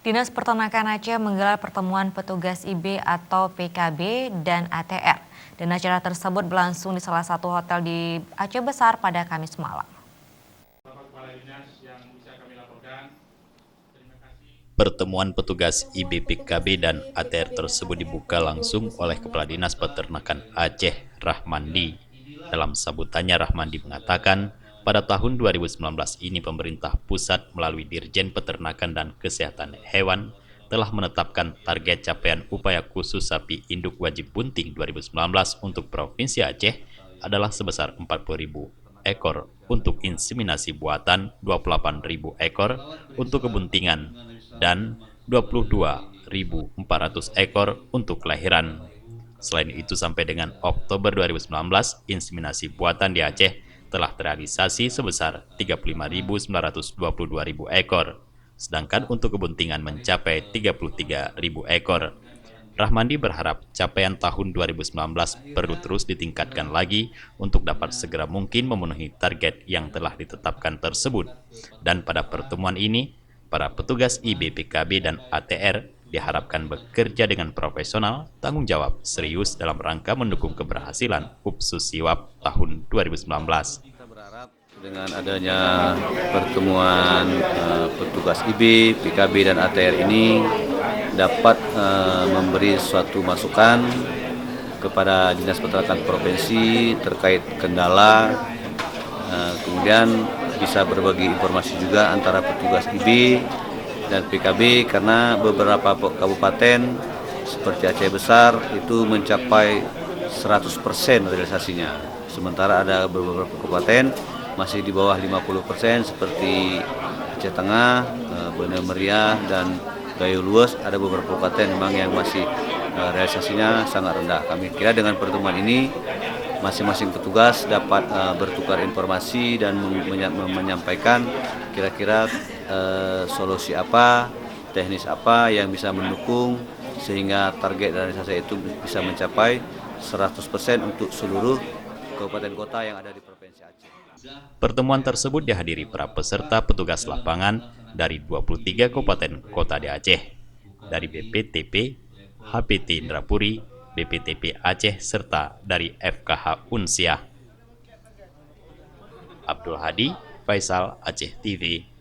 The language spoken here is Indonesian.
Dinas Peternakan Aceh menggelar pertemuan petugas IB atau PKB dan ATR. Dan acara tersebut berlangsung di salah satu hotel di Aceh Besar pada Kamis malam. Pertemuan petugas IB, PKB, dan ATR tersebut dibuka langsung oleh Kepala Dinas Peternakan Aceh, Rahmandi. Dalam sambutannya, Rahmandi mengatakan, pada tahun 2019 ini pemerintah pusat melalui Dirjen Peternakan dan Kesehatan Hewan telah menetapkan target capaian upaya khusus sapi induk wajib bunting 2019 untuk Provinsi Aceh adalah sebesar 40.000 ekor untuk inseminasi buatan, 28.000 ekor untuk kebuntingan, dan 22.400 ekor untuk kelahiran. Selain itu, sampai dengan Oktober 2019, inseminasi buatan di Aceh telah terrealisasi sebesar 35.922.000 ekor, sedangkan untuk kebuntingan mencapai 33.000 ekor. Rahmandi berharap capaian tahun 2019 perlu terus ditingkatkan lagi untuk dapat segera mungkin memenuhi target yang telah ditetapkan tersebut. Dan pada pertemuan ini, para petugas IB, PKB, dan ATR diharapkan bekerja dengan profesional, tanggung jawab, serius dalam rangka mendukung keberhasilan UPSUS Siwap tahun 2019. Kita berharap dengan adanya pertemuan petugas IB, PKB, dan ATR ini dapat memberi suatu masukan kepada Dinas Peternakan Provinsi terkait kendala, kemudian bisa berbagi informasi juga antara petugas IB dan PKB karena beberapa kabupaten seperti Aceh Besar itu mencapai 100% realisasinya. Sementara ada beberapa kabupaten masih di bawah 50% seperti Aceh Tengah, Banda Meriah, dan Gayo Luas. Ada beberapa kabupaten memang yang masih realisasinya sangat rendah. Kami kira dengan pertemuan ini masing-masing petugas dapat bertukar informasi dan menyampaikan kira-kira solusi apa, teknis apa yang bisa mendukung sehingga target realisasi itu bisa mencapai 100% untuk seluruh kabupaten kota yang ada di Provinsi Aceh. Pertemuan tersebut dihadiri para peserta petugas lapangan dari 23 kabupaten kota di Aceh, dari BPTP, HPT Indrapuri, BPTP Aceh, serta dari FKH Unsiah. Abdul Hadi, Faisal, Aceh TV.